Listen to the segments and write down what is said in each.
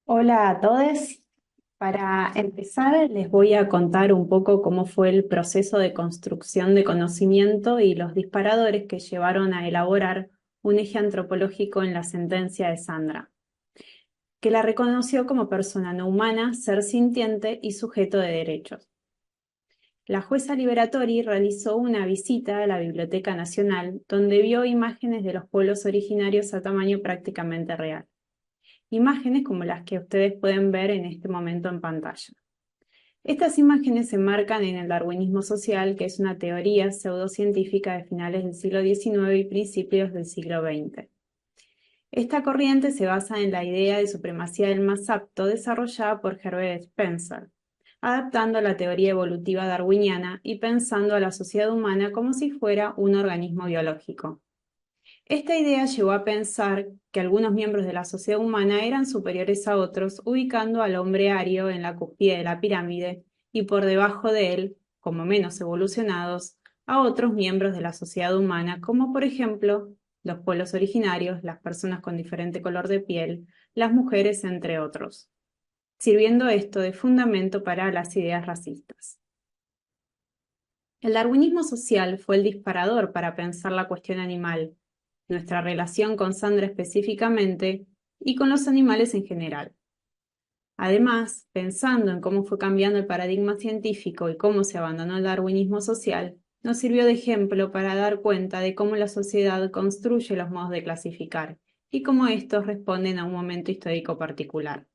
Hola a todos. Para empezar, les voy a contar un poco cómo fue el proceso de construcción de conocimiento y los disparadores que llevaron a elaborar un eje antropológico en la sentencia de Sandra, que la reconoció como persona no humana, ser sintiente y sujeto de derechos. La jueza Liberatori realizó una visita a la Biblioteca Nacional, donde vio imágenes de los pueblos originarios a tamaño prácticamente real. Imágenes como las que ustedes pueden ver en este momento en pantalla. Estas imágenes se enmarcan en el darwinismo social, que es una teoría pseudocientífica de finales del siglo XIX y principios del siglo XX. Esta corriente se basa en la idea de supremacía del más apto desarrollada por Herbert Spencer, adaptando la teoría evolutiva darwiniana y pensando a la sociedad humana como si fuera un organismo biológico. Esta idea llevó a pensar que algunos miembros de la sociedad humana eran superiores a otros, ubicando al hombre ario en la cúspide de la pirámide y por debajo de él, como menos evolucionados, a otros miembros de la sociedad humana, como por ejemplo los pueblos originarios, las personas con diferente color de piel, las mujeres, entre otros, sirviendo esto de fundamento para las ideas racistas. El darwinismo social fue el disparador para pensar la cuestión animal, nuestra relación con Sandra específicamente y con los animales en general. Además, pensando en cómo fue cambiando el paradigma científico y cómo se abandonó el darwinismo social, nos sirvió de ejemplo para dar cuenta de cómo la sociedad construye los modos de clasificar y cómo estos responden a un momento histórico particular.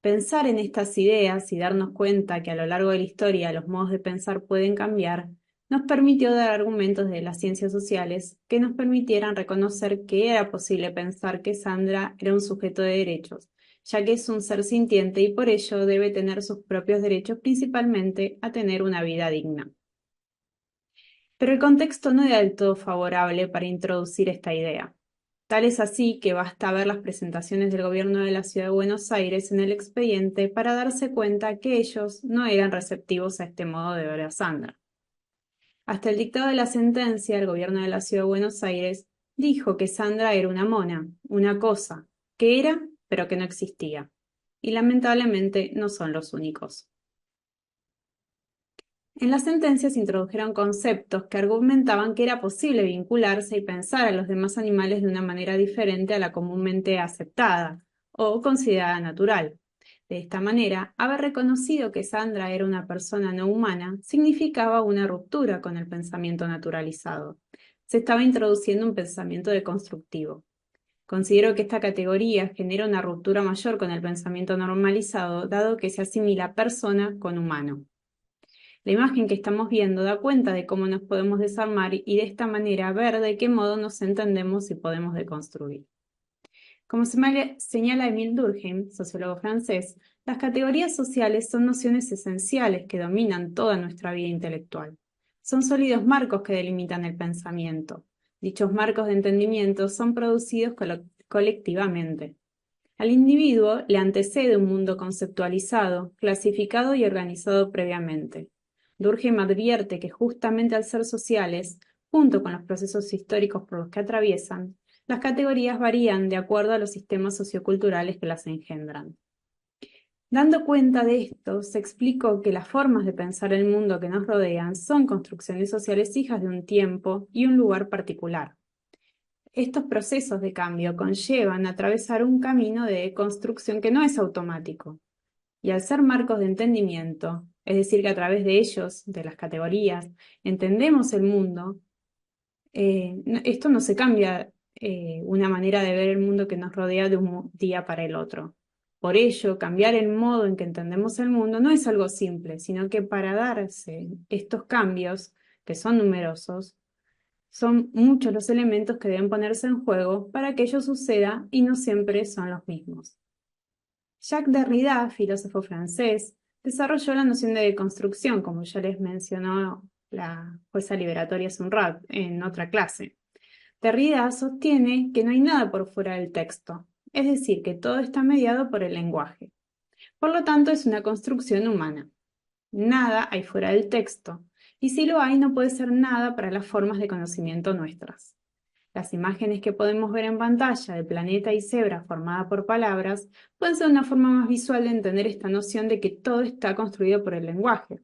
Pensar en estas ideas y darnos cuenta que a lo largo de la historia los modos de pensar pueden cambiar, nos permitió dar argumentos de las ciencias sociales que nos permitieran reconocer que era posible pensar que Sandra era un sujeto de derechos, ya que es un ser sintiente y por ello debe tener sus propios derechos, principalmente a tener una vida digna. Pero el contexto no era del todo favorable para introducir esta idea. Tal es así que basta ver las presentaciones del gobierno de la Ciudad de Buenos Aires en el expediente para darse cuenta que ellos no eran receptivos a este modo de ver a Sandra. Hasta el dictado de la sentencia, el gobierno de la Ciudad de Buenos Aires dijo que Sandra era una mona, una cosa, que era, pero que no existía. Y lamentablemente no son los únicos. En la sentencia se introdujeron conceptos que argumentaban que era posible vincularse y pensar a los demás animales de una manera diferente a la comúnmente aceptada o considerada natural. De esta manera, haber reconocido que Sandra era una persona no humana significaba una ruptura con el pensamiento naturalizado. Se estaba introduciendo un pensamiento deconstructivo. Considero que esta categoría genera una ruptura mayor con el pensamiento normalizado, dado que se asimila persona con humano. La imagen que estamos viendo da cuenta de cómo nos podemos desarmar y de esta manera ver de qué modo nos entendemos y podemos deconstruir. Como señala Émile Durkheim, sociólogo francés, las categorías sociales son nociones esenciales que dominan toda nuestra vida intelectual. Son sólidos marcos que delimitan el pensamiento. Dichos marcos de entendimiento son producidos colectivamente. Al individuo le antecede un mundo conceptualizado, clasificado y organizado previamente. Durkheim advierte que justamente al ser sociales, junto con los procesos históricos por los que atraviesan, las categorías varían de acuerdo a los sistemas socioculturales que las engendran. Dando cuenta de esto, se explicó que las formas de pensar el mundo que nos rodean son construcciones sociales hijas de un tiempo y un lugar particular. Estos procesos de cambio conllevan atravesar un camino de construcción que no es automático. Y al ser marcos de entendimiento, es decir, que a través de ellos, de las categorías, entendemos el mundo, esto no se cambia una manera de ver el mundo que nos rodea de un día para el otro. Por ello, cambiar el modo en que entendemos el mundo no es algo simple, sino que para darse estos cambios, que son numerosos, son muchos los elementos que deben ponerse en juego para que ello suceda y no siempre son los mismos. Jacques Derrida, filósofo francés, desarrolló la noción de deconstrucción, como ya les mencionó la jueza liberatoria hace un rato en otra clase. Derrida sostiene que no hay nada por fuera del texto, es decir, que todo está mediado por el lenguaje. Por lo tanto, es una construcción humana. Nada hay fuera del texto, y si lo hay, no puede ser nada para las formas de conocimiento nuestras. Las imágenes que podemos ver en pantalla de planeta y cebra formada por palabras pueden ser una forma más visual de entender esta noción de que todo está construido por el lenguaje.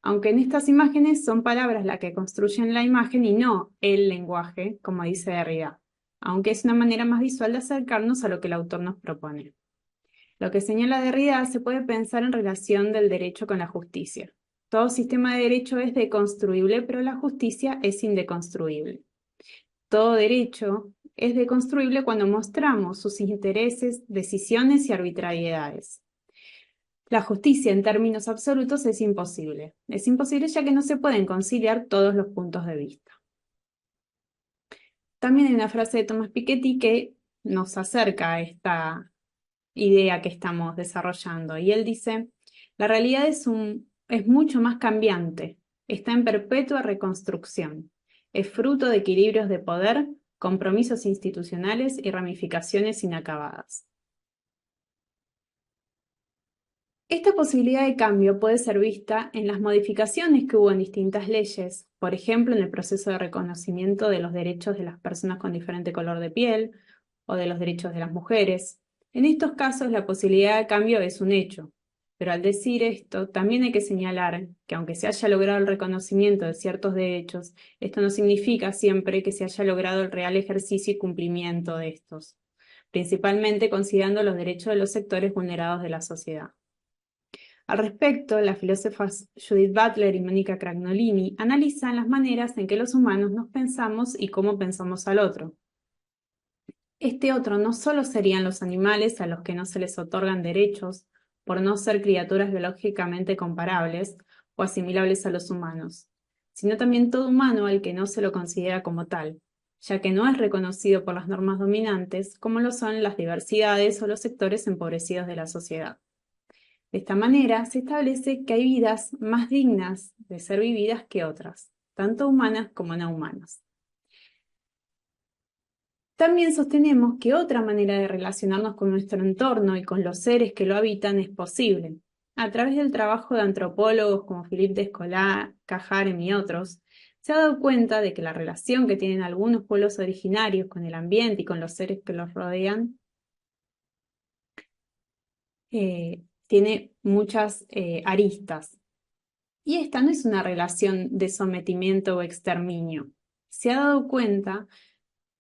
Aunque en estas imágenes son palabras las que construyen la imagen y no el lenguaje, como dice Derrida, aunque es una manera más visual de acercarnos a lo que el autor nos propone. Lo que señala Derrida se puede pensar en relación del derecho con la justicia. Todo sistema de derecho es deconstruible, pero la justicia es indeconstruible. Todo derecho es deconstruible cuando mostramos sus intereses, decisiones y arbitrariedades. La justicia en términos absolutos es imposible. Es imposible ya que no se pueden conciliar todos los puntos de vista. También hay una frase de Thomas Piketty que nos acerca a esta idea que estamos desarrollando. Y él dice, la realidad es mucho más cambiante, está en perpetua reconstrucción, es fruto de equilibrios de poder, compromisos institucionales y ramificaciones inacabadas. Esta posibilidad de cambio puede ser vista en las modificaciones que hubo en distintas leyes, por ejemplo, en el proceso de reconocimiento de los derechos de las personas con diferente color de piel o de los derechos de las mujeres. En estos casos, la posibilidad de cambio es un hecho, pero al decir esto, también hay que señalar que aunque se haya logrado el reconocimiento de ciertos derechos, esto no significa siempre que se haya logrado el real ejercicio y cumplimiento de estos, principalmente considerando los derechos de los sectores vulnerados de la sociedad. Al respecto, las filósofas Judith Butler y Monica Cragnolini analizan las maneras en que los humanos nos pensamos y cómo pensamos al otro. Este otro no solo serían los animales a los que no se les otorgan derechos por no ser criaturas biológicamente comparables o asimilables a los humanos, sino también todo humano al que no se lo considera como tal, ya que no es reconocido por las normas dominantes como lo son las diversidades o los sectores empobrecidos de la sociedad. De esta manera, se establece que hay vidas más dignas de ser vividas que otras, tanto humanas como no humanas. También sostenemos que otra manera de relacionarnos con nuestro entorno y con los seres que lo habitan es posible. A través del trabajo de antropólogos como Philippe Descola, Cajarem y otros, se ha dado cuenta de que la relación que tienen algunos pueblos originarios con el ambiente y con los seres que los rodean tiene muchas aristas. Y esta no es una relación de sometimiento o exterminio. Se ha dado cuenta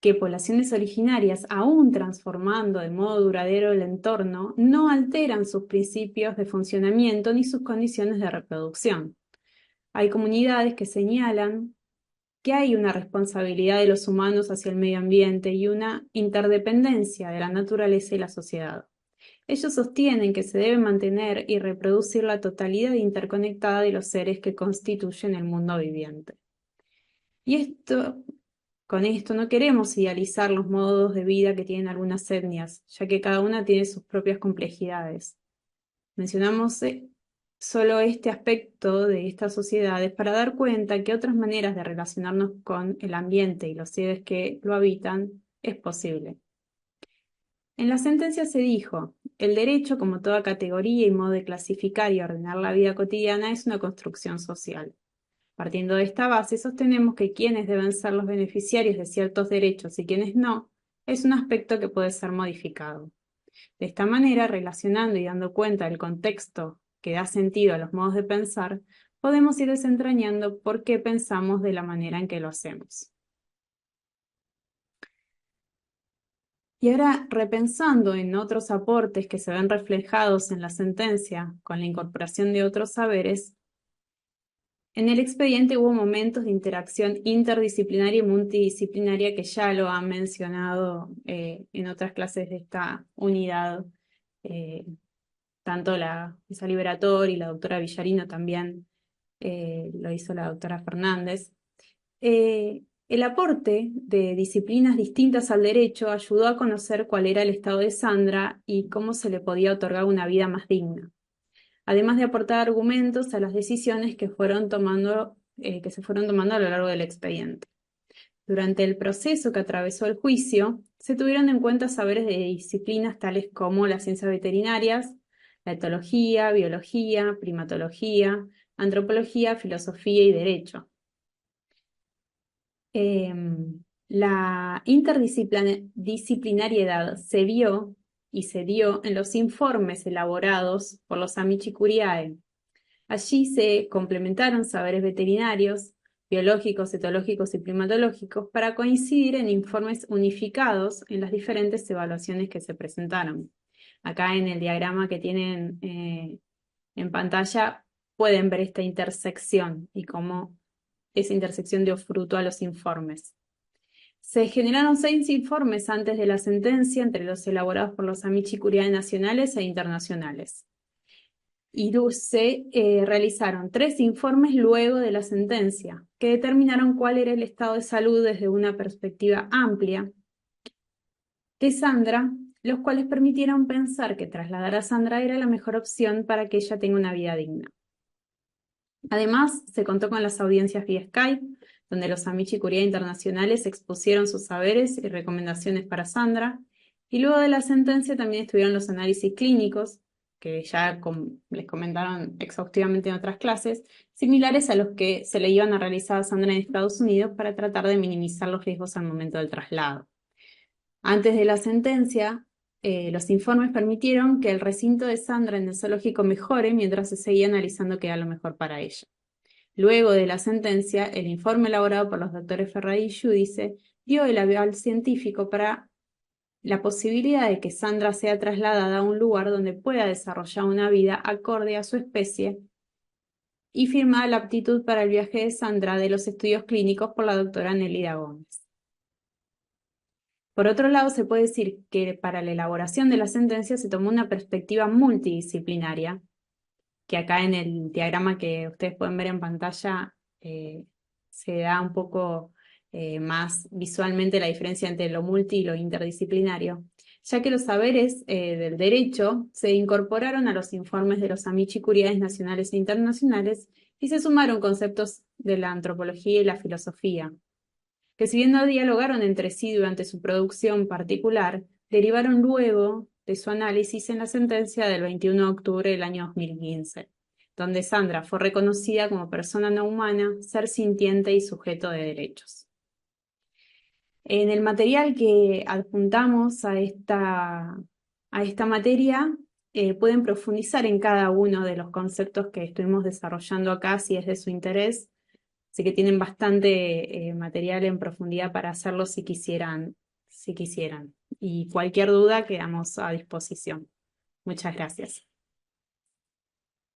que poblaciones originarias, aún transformando de modo duradero el entorno, no alteran sus principios de funcionamiento ni sus condiciones de reproducción. Hay comunidades que señalan que hay una responsabilidad de los humanos hacia el medio ambiente y una interdependencia de la naturaleza y la sociedad. Ellos sostienen que se debe mantener y reproducir la totalidad interconectada de los seres que constituyen el mundo viviente. Y con esto no queremos idealizar los modos de vida que tienen algunas etnias, ya que cada una tiene sus propias complejidades. Mencionamos solo este aspecto de estas sociedades para dar cuenta que otras maneras de relacionarnos con el ambiente y los seres que lo habitan es posible. En la sentencia se dijo, el derecho, como toda categoría y modo de clasificar y ordenar la vida cotidiana, es una construcción social. Partiendo de esta base, sostenemos que quienes deben ser los beneficiarios de ciertos derechos y quienes no, es un aspecto que puede ser modificado. De esta manera, relacionando y dando cuenta del contexto que da sentido a los modos de pensar, podemos ir desentrañando por qué pensamos de la manera en que lo hacemos. Y ahora, repensando en otros aportes que se ven reflejados en la sentencia con la incorporación de otros saberes, en el expediente hubo momentos de interacción interdisciplinaria y multidisciplinaria que ya lo han mencionado en otras clases de esta unidad, tanto la Isa Liberator y la doctora Villarino también lo hizo la doctora Fernández. El aporte de disciplinas distintas al derecho ayudó a conocer cuál era el estado de Sandra y cómo se le podía otorgar una vida más digna, además de aportar argumentos a las decisiones que se fueron tomando a lo largo del expediente. Durante el proceso que atravesó el juicio, se tuvieron en cuenta saberes de disciplinas tales como las ciencias veterinarias, la etología, biología, primatología, antropología, filosofía y derecho. La interdisciplinariedad se vio y se dio en los informes elaborados por los Amici Curiae. Allí se complementaron saberes veterinarios, biológicos, etológicos y primatológicos para coincidir en informes unificados en las diferentes evaluaciones que se presentaron. Acá en el diagrama que tienen en pantalla pueden ver esta intersección y cómo esa intersección dio fruto a los informes. Se generaron 6 informes antes de la sentencia entre los elaborados por los Amici Curiae nacionales e internacionales. Y se realizaron 3 informes luego de la sentencia, que determinaron cuál era el estado de salud desde una perspectiva amplia de Sandra, los cuales permitieron pensar que trasladar a Sandra era la mejor opción para que ella tenga una vida digna. Además, se contó con las audiencias vía Skype, donde los Amici Curiae internacionales expusieron sus saberes y recomendaciones para Sandra, y luego de la sentencia también estuvieron los análisis clínicos, que ya les comentaron exhaustivamente en otras clases, similares a los que se le iban a realizar a Sandra en Estados Unidos para tratar de minimizar los riesgos al momento del traslado. Antes de la sentencia, los informes permitieron que el recinto de Sandra en el zoológico mejore mientras se seguía analizando qué era lo mejor para ella. Luego de la sentencia, el informe elaborado por los doctores Ferrari y Giudice dio el aval científico para la posibilidad de que Sandra sea trasladada a un lugar donde pueda desarrollar una vida acorde a su especie y firmada la aptitud para el viaje de Sandra de los estudios clínicos por la doctora Nelida Gómez. Por otro lado, se puede decir que para la elaboración de la sentencia se tomó una perspectiva multidisciplinaria, que acá en el diagrama que ustedes pueden ver en pantalla se da un poco más visualmente la diferencia entre lo multi y lo interdisciplinario, ya que los saberes del derecho se incorporaron a los informes de los Amici Curiae nacionales e internacionales y se sumaron conceptos de la antropología y la filosofía, que si bien no dialogaron entre sí durante su producción particular, derivaron luego de su análisis en la sentencia del 21 de octubre del año 2015, donde Sandra fue reconocida como persona no humana, ser sintiente y sujeto de derechos. En el material que adjuntamos a esta materia, pueden profundizar en cada uno de los conceptos que estuvimos desarrollando acá, si es de su interés. Así que tienen bastante material en profundidad para hacerlo si quisieran. Y cualquier duda quedamos a disposición. Muchas gracias.